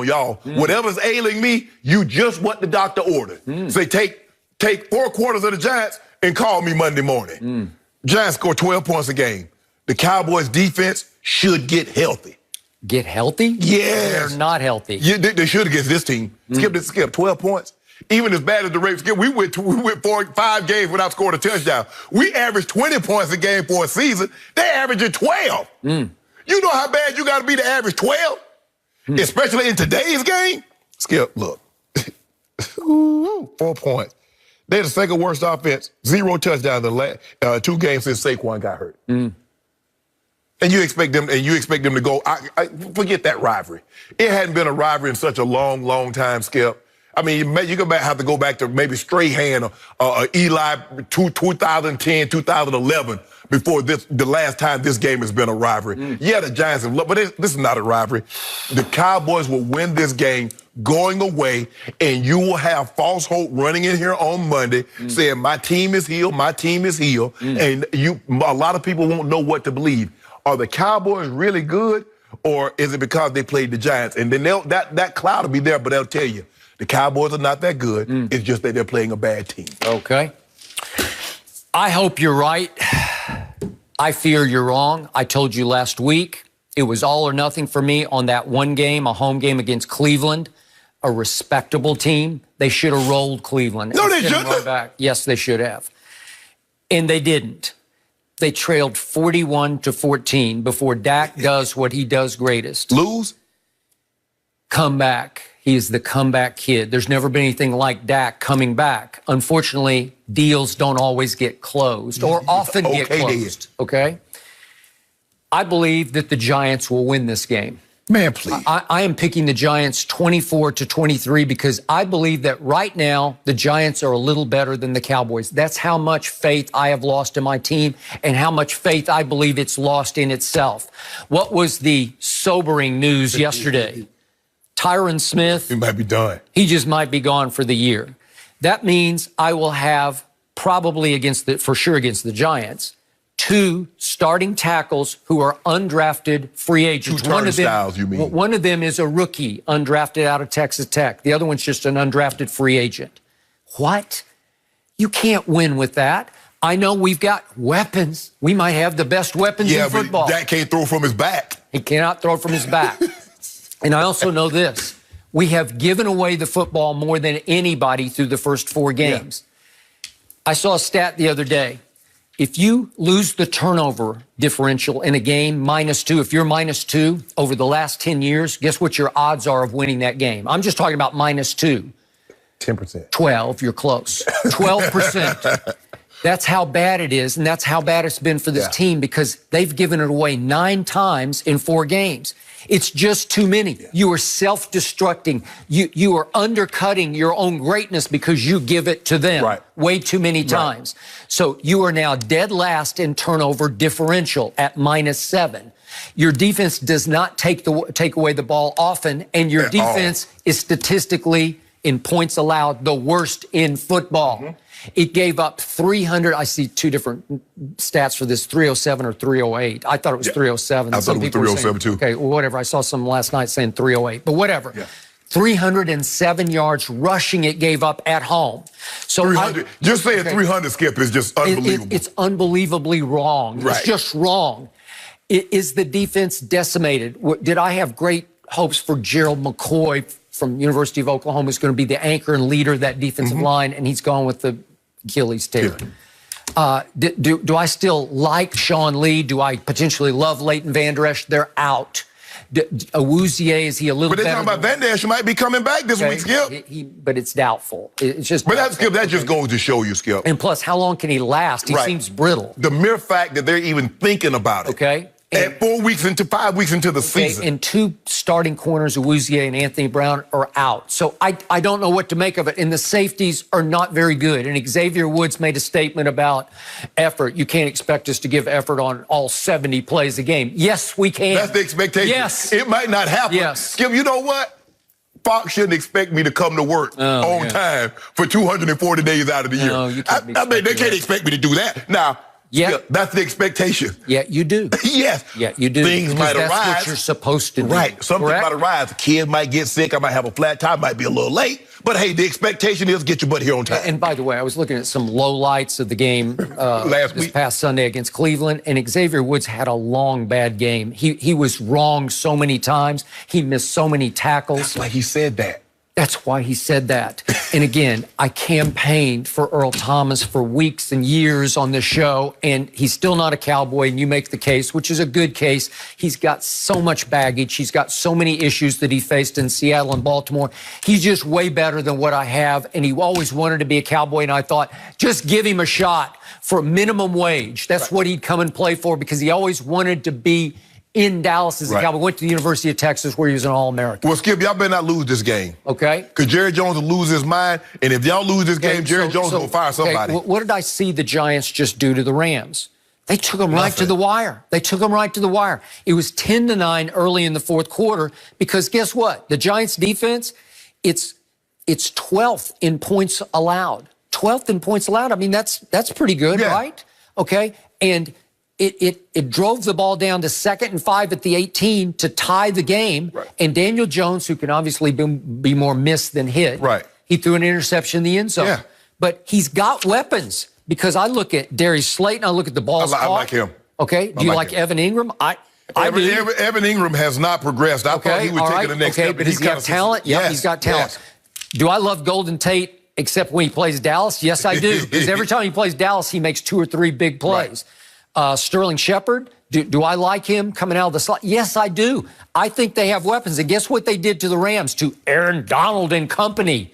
y'all. Whatever's ailing me, you just what the doctor ordered. Say, take 4 quarters of the Giants and call me Monday morning. Giants score 12 points a game. The Cowboys defense should get healthy. Get healthy? Yes. They're not healthy. Yeah, they should against this team. Skip 12 points. Even as bad as the Ravens get, we went 5 games without scoring a touchdown. We averaged 20 points a game for a season. They averaging 12. You know how bad you got to be to average 12? Especially in today's game? Skip, look. 4 points. They're the second worst offense. 0 touchdowns in the last 2 games since Saquon got hurt. And you expect them to go. I forget that rivalry. It hadn't been a rivalry in such a long, long time, Skip. I mean, you're going to have to go back to maybe Strahan or Eli 2010, 2011 before the last time this game has been a rivalry. Yeah, the Giants have loved, but this is not a rivalry. The Cowboys will win this game going away, and you will have false hope running in here on Monday saying, my team is healed, my team is healed, and a lot of people won't know what to believe. Are the Cowboys really good, or is it because they played the Giants? And then that cloud will be there, but they'll tell you, the Cowboys are not that good. It's just that they're playing a bad team. Okay. I hope you're right. I fear you're wrong. I told you last week it was all or nothing for me on that one game, a home game against Cleveland, a respectable team. They should have rolled Cleveland. No, they shouldn't have. Back. Yes, they should have. And they didn't. They trailed 41-14 before Dak does what he does greatest. Lose? Come back. He is the comeback kid. There's never been anything like Dak coming back. Unfortunately, deals don't always get closed or often get closed. Okay? I believe that the Giants will win this game. Man, please. I am picking the Giants 24-23 because I believe that right now the Giants are a little better than the Cowboys. That's how much faith I have lost in my team and how much faith I believe it's lost in itself. What was the sobering news yesterday? Tyron Smith. He might be done. He just might be gone for the year. That means I will have probably for sure against the Giants, 2 starting tackles who are undrafted free agents. 2 turnstiles, you mean? One of them is a rookie undrafted out of Texas Tech. The other one's just an undrafted free agent. What? You can't win with that. I know we've got weapons. We might have the best weapons in football. But Dak can't throw from his back. He cannot throw from his back. And I also know this. We have given away the football more than anybody through the first 4 games. I saw a stat the other day. If you lose the turnover differential in a game, -2, if you're -2 over the last 10 years, guess what your odds are of winning that game? I'm just talking about -2. 10%. 12, you're close. 12%. That's how bad it is, and that's how bad it's been for this team because they've given it away 9 times in 4 games. It's just too many. You are self-destructing. You are undercutting your own greatness because you give it to them way too many times. So you are now dead last in turnover differential at -7. Your defense does not take away the ball often, and your defense is statistically, in points allowed, the worst in football. It gave up 300. I see 2 different stats for this, 307 or 308. I thought it was 307. I thought it was 307 too. Okay, well, whatever. I saw some last night saying 308, but whatever. 307 yards rushing it gave up at home. So 300. Just saying 300, Skip, is just unbelievable. It's unbelievably wrong. It's just wrong. Is the defense decimated? Did I have great hopes for Gerald McCoy from University of Oklahoma, who's going to be the anchor and leader of that defensive line, and he's gone with the Achilles tear? Do I still like Sean Lee? Do I potentially love Leighton Vander Esch? They're out. Awuzie, is he a little better? But they're talking about Vander Esch might be coming back this week, Skip. But it's doubtful. It's just. But Skip, that just goes to show you, Skip. And plus, how long can he last? He seems brittle. The mere fact that they're even thinking about it. And 5 weeks into the season. And 2 starting corners, Awuzie and Anthony Brown, are out. So I don't know what to make of it. And the safeties are not very good. And Xavier Woods made a statement about effort. You can't expect us to give effort on all 70 plays a game. Yes, we can. That's the expectation. Yes. It might not happen. Yes. Skip, you know what? Fox shouldn't expect me to come to work on time for 240 days out of the year. No, you can't I mean, they can't expect me to do that. Now, Yeah. That's the expectation. Yeah, you do. Yes. Yeah, you do. Things might that's arise. What you're supposed to do. Right. Something Correct? might arise. A kid might get sick. I might have a flat tire. Might be a little late. But hey, the expectation is get your butt here on time. And by the way, I was looking at some lowlights of the game Last this week. past Sunday against Cleveland, and Xavier Woods had a long, bad game. He was wrong so many times. He missed so many tackles. That's why he said that. That's why he said that. And again, I campaigned for Earl Thomas for weeks and years on this show, and he's still not a Cowboy, and you make the case, which is a good case. He's got so much baggage. He's got so many issues that he faced in Seattle and Baltimore. He's just way better than what I have, and he always wanted to be a Cowboy, and I thought, just give him a shot for minimum wage. That's what he'd come and play for, because he always wanted to be in Dallas as a Cowboy. Went to the University of Texas where he was an All-American. Well, Skip, y'all better not lose this game. Okay. Because Jerry Jones will lose his mind, and if y'all lose this game, Jerry Jones will fire somebody. What did I see the Giants just do to the Rams? They took them right to the wire. They took them right to the wire. It was 10-9 early in the fourth quarter because guess what? The Giants defense, it's 12th in points allowed. 12th in points allowed. I mean, that's pretty good, right? Okay. And it drove the ball down to 2nd and 5 at the 18 to tie the game. Right. And Daniel Jones, who can obviously be more missed than hit, he threw an interception in the end zone. Yeah. But he's got weapons because I look at Darius Slayton, I look at the balls caught. I like him. Okay. Do you like Evan Ingram? Evan Ingram has not progressed. I thought he would take it the next step. But he's got talent? Yeah, he's got talent. Do I love Golden Tate except when he plays Dallas? Yes, I do. Because every time he plays Dallas, he makes 2 or 3 big plays. Sterling Shepard, do I like him coming out of the slot? Yes, I do. I think they have weapons. And guess what they did to the Rams, to Aaron Donald and company?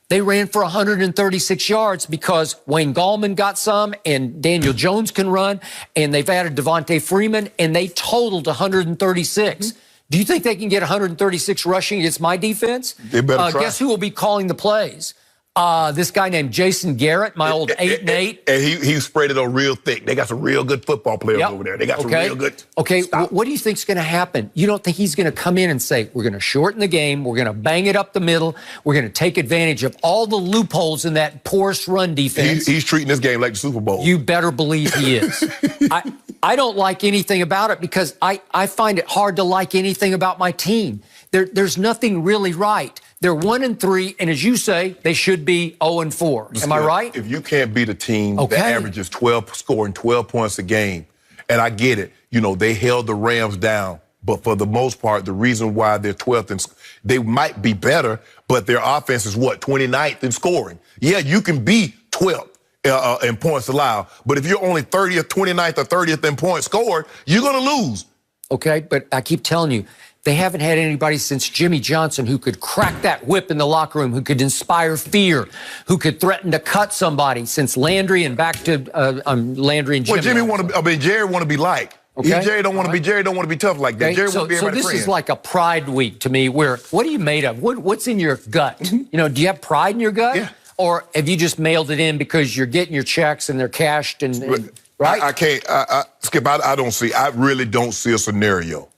They ran for 136 yards because Wayne Gallman got some and Daniel Jones can run, and they've added Devontae Freeman, and they totaled 136. Do you think they can get 136 rushing against my defense? They better try. Guess who will be calling the plays? This guy named Jason Garrett, my old 8-8. And he spread it on real thick. They got some real good football players over there. They got some real good. Okay, what do you think's going to happen? You don't think he's going to come in and say, we're going to shorten the game, we're going to bang it up the middle, we're going to take advantage of all the loopholes in that porous run defense? He's treating this game like the Super Bowl. You better believe he is. I don't like anything about it because I find it hard to like anything about my team. There's nothing really right. They're 1-3, and as you say, they should be 0-4. Am I right? If you can't beat a team that averages scoring 12 points a game, and I get it, they held the Rams down, but for the most part, the reason why they're 12th and they might be better, but their offense is 29th in scoring. Yeah, you can be 12th in points allowed, but if you're only 30th, 29th, or 30th in points scored, you're going to lose. Okay, but I keep telling you, they haven't had anybody since Jimmy Johnson who could crack that whip in the locker room, who could inspire fear, who could threaten to cut somebody since Landry and back to Landry and Jimmy. Well, Jerry want to be like. Okay. Jerry don't want to be tough like that. Okay. Jerry want to be everybody's this friend. is like a pride week to me where, what are you made of? What's in your gut? Do you have pride in your gut? Yeah. Or have you just mailed it in because you're getting your checks and they're cashed and right? I can't, Skip, I really don't see a scenario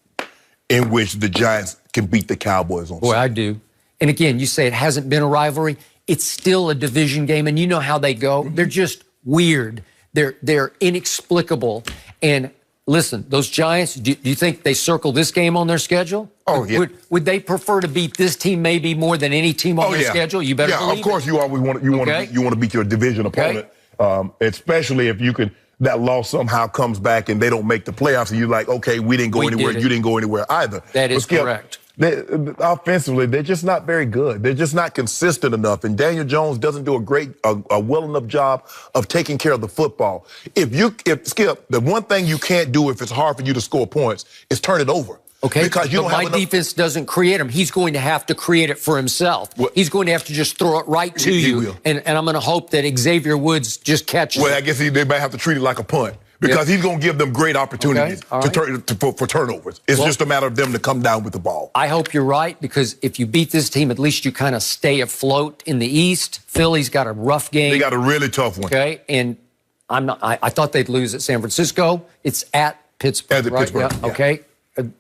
in which the Giants can beat the Cowboys on Sunday. I do. And again, you say it hasn't been a rivalry. It's still a division game, and you know how they go. They're just weird. They're inexplicable. And listen, those Giants, do you think they circle this game on their schedule? Oh, yeah. Would they prefer to beat this team maybe more than any team on their schedule? You better believe of course you always want to beat your division opponent, especially if you can. That loss somehow comes back and they don't make the playoffs, and you're like, okay, we didn't go anywhere. You didn't go anywhere either. That is correct. Offensively, they're just not very good. They're just not consistent enough. And Daniel Jones doesn't do a well enough job of taking care of the football. Skip, the one thing you can't do if it's hard for you to score points is turn it over. Okay, because you don't have my defense doesn't create them. He's going to have to create it for himself. He's going to have to just throw it right to you. And I'm going to hope that Xavier Woods just catches it. Well, I guess they might have to treat it like a punt because he's going to give them great opportunities for turnovers. It's just a matter of them to come down with the ball. I hope you're right, because if you beat this team, at least you kind of stay afloat in the East. Philly's got a rough game. They got a really tough one. Okay, and I thought they'd lose at San Francisco. It's at Pittsburgh, Pittsburgh. Yeah. Okay.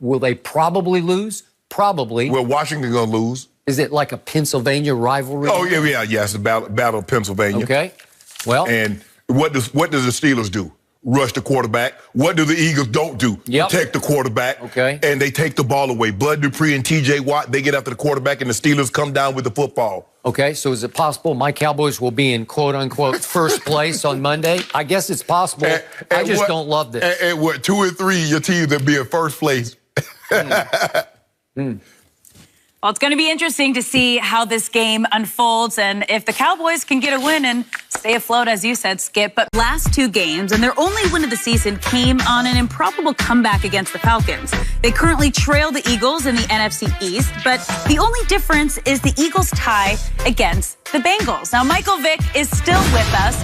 Will they probably lose? Probably. Well, Washington's going to lose. Is it like a Pennsylvania rivalry? Oh, yeah. It's the Battle of Pennsylvania. Okay. Well. And what does the Steelers do? rush the quarterback. What do the Eagles don't do? Protect the quarterback. Okay. And they take the ball away. Bud Dupree and T.J. Watt, they get after the quarterback, and the Steelers come down with the football. Okay, so is it possible my Cowboys will be in quote-unquote first place on Monday? I guess it's possible. I just don't love this. And what, 2 and 3, your team that be in first place. Well, it's going to be interesting to see how this game unfolds and if the Cowboys can get a win and stay afloat, as you said, Skip. But last 2 games, and their only win of the season came on an improbable comeback against the Falcons. They currently trail the Eagles in the NFC East, but the only difference is the Eagles tie against the Bengals. Now, Michael Vick is still with us.